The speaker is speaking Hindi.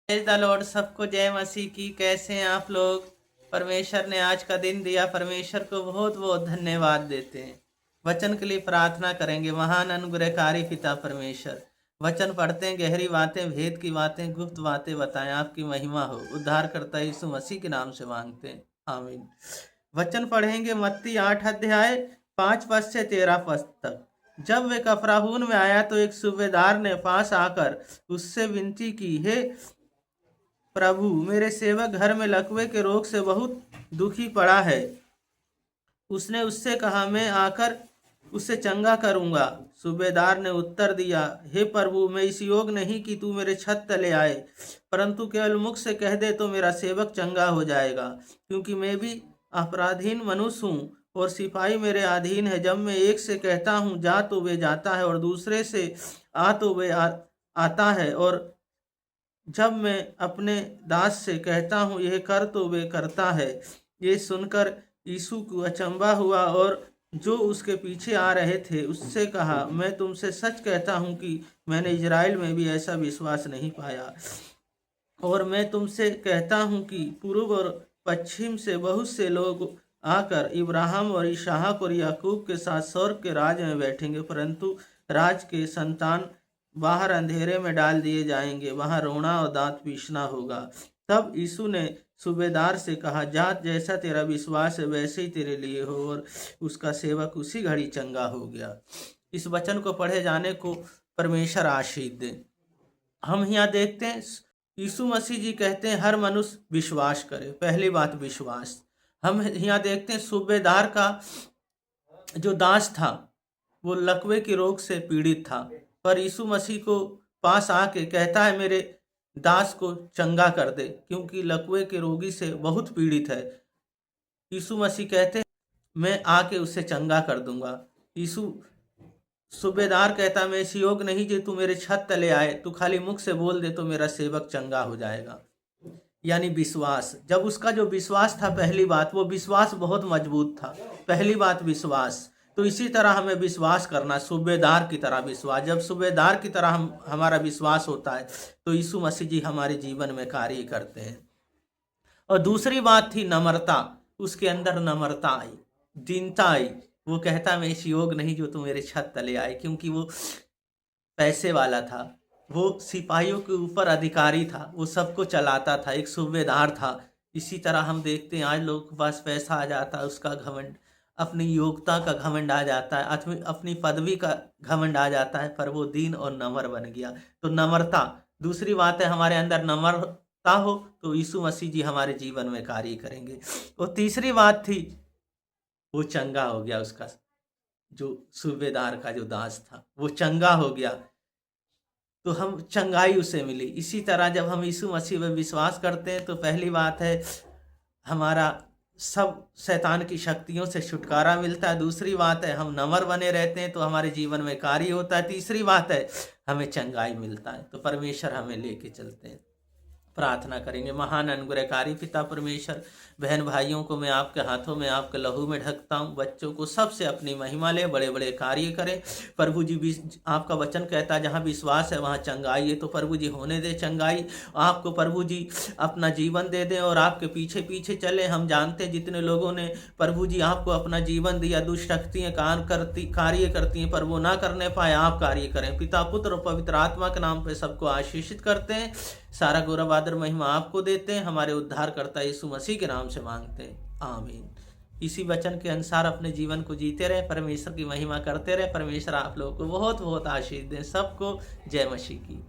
Praise the Lord. सबको जय मसीह की। कैसे हैं आप लोग? परमेश्वर ने आज का दिन दिया, परमेश्वर को बहुत बहुत धन्यवाद देते हैं। वचन के लिए प्रार्थना करेंगे। महान अनुग्रहकारी पिता परमेश्वर, वचन पढ़ते हैं, गहरी बातें, भेद की बातें, गुप्त बातें बताएं, आपकी महिमा हो। उद्धार करता यीशु मसीह के नाम से मांगते हैं, आमीन। वचन पढ़ेंगे मत्ती 8 अध्याय 5 पद से 13 पद तक। जब वे कफरनहूम में आया तो एक सूबेदार ने पास आकर उससे विनती की, हे प्रभु, मेरे सेवक घर में लकवे के रोग से बहुत दुखी पड़ा है। उसने उससे कहा, मैं आकर उसे चंगा करूंगा। सूबेदार ने उत्तर दिया, हे प्रभु, मैं इस योग नहीं कि तू मेरे छत तले आए, परंतु केवल मुख से कह दे तो मेरा सेवक चंगा हो जाएगा। क्योंकि मैं भी अपराधीन मनुष्य हूँ और सिपाही मेरे अधीन है। जब मैं एक से कहता हूँ जा तो वे जाता है, और दूसरे से आ तो वे आता है, और जब मैं अपने दास से कहता हूँ यह कर तो वे करता है। ये सुनकर यीशु को अचंभा हुआ, और जो उसके पीछे आ रहे थे उससे कहा, मैं तुमसे सच कहता हूँ कि मैंने इजराइल में भी ऐसा विश्वास नहीं पाया। और मैं तुमसे कहता हूँ कि पूर्व और पश्चिम से बहुत से लोग आकर इब्राहिम और इसहाक और याकूब के साथ स्वर्ग के राज में बैठेंगे, परंतु राज के संतान बाहर अंधेरे में डाल दिए जाएंगे, वहां रोना और दांत पीसना होगा। तब यीशु ने सूबेदार से कहा, जा, जैसा तेरा विश्वास है वैसे ही तेरे लिए हो। और उसका सेवक उसी घड़ी चंगा हो गया। इस वचन को पढ़े जाने को परमेश्वर आशीष दे। हम यहाँ देखते हैं यीशु मसीह जी कहते हैं हर मनुष्य विश्वास करे। पहली बात विश्वास। हम यहाँ देखते हैं सूबेदार का जो दास था वो लकवे के रोग से पीड़ित था, पर यीशु मसीह को पास आके कहता है मेरे दास को चंगा कर दे, क्योंकि लकवे के रोगी से बहुत पीड़ित है। यीशु मसीह कहते हैं मैं आके उसे चंगा कर दूंगा। यीशु सूबेदार कहता, मैं इस योग नहीं जो तू मेरे छत तले आए, तू खाली मुख से बोल दे तो मेरा सेवक चंगा हो जाएगा। यानी विश्वास। जब उसका जो विश्वास था, पहली बात वो विश्वास बहुत मजबूत था। पहली बात विश्वास। तो इसी तरह हमें विश्वास करना, सूबेदार की तरह विश्वास। जब सूबेदार की तरह हमारा विश्वास होता है तो यीशु मसीह जी हमारे जीवन में कार्य करते हैं। और दूसरी बात थी नम्रता। उसके अंदर नम्रता आई, दीनता आई। वो कहता मैं इस योग नहीं जो तू मेरे छत तले आए, क्योंकि वो पैसे वाला था, वो सिपाहियों के ऊपर अधिकारी था, वो सबको चलाता था, एक सूबेदार था। इसी तरह हम देखते हैं आज लोगों के पास पैसा आ जाता है, उसका घमंड, अपनी योग्यता का घमंड आ जाता है, अपनी पदवी का घमंड आ जाता है, पर वो दीन और नम्र बन गया। तो नम्रता दूसरी बात है। हमारे अंदर नम्रता हो तो यीशु मसीह जी हमारे जीवन में कार्य करेंगे। और तीसरी बात थी वो चंगा हो गया। उसका जो सूबेदार का जो दास था वो चंगा हो गया, तो हम चंगाई उसे मिली। इसी तरह जब हम यीशु मसीह में विश्वास करते हैं तो पहली बात है हमारा सब शैतान की शक्तियों से छुटकारा मिलता है। दूसरी बात है हम नम्र बने रहते हैं तो हमारे जीवन में कार्य होता है। तीसरी बात है हमें चंगाई मिलता है। तो परमेश्वर हमें लेके चलते हैं। प्रार्थना करेंगे। महान अनुग्रहकारी पिता परमेश्वर, बहन भाइयों को मैं आपके हाथों में, आपके लहू में ढकता हूँ। बच्चों को सबसे अपनी महिमा ले, बड़े बड़े कार्य करें। प्रभु जी, आपका वचन कहता है जहाँ विश्वास है वहाँ चंगाई है। तो प्रभु जी होने दे चंगाई। आपको प्रभु जी अपना जीवन दे दें और आपके पीछे पीछे चले। हम जानते हैं जितने लोगों ने प्रभु जी आपको अपना जीवन दिया, दुष्ट शक्तियाँ कार्य करती हैं, पर वो ना करने पाए, आप कार्य करें। पिता, पुत्र और पवित्र आत्मा के नाम पे सबको आशीषित करते हैं। सारा गौरव आदर महिमा आपको देते हैं। हमारे उद्धार करता यीशु मसीह के नाम से मांगते हैं, आमीन। इसी वचन के अनुसार अपने जीवन को जीते रहे, परमेश्वर की महिमा करते रहे। परमेश्वर आप लोगों को बहुत बहुत आशीष दें। सबको जय मसीह की।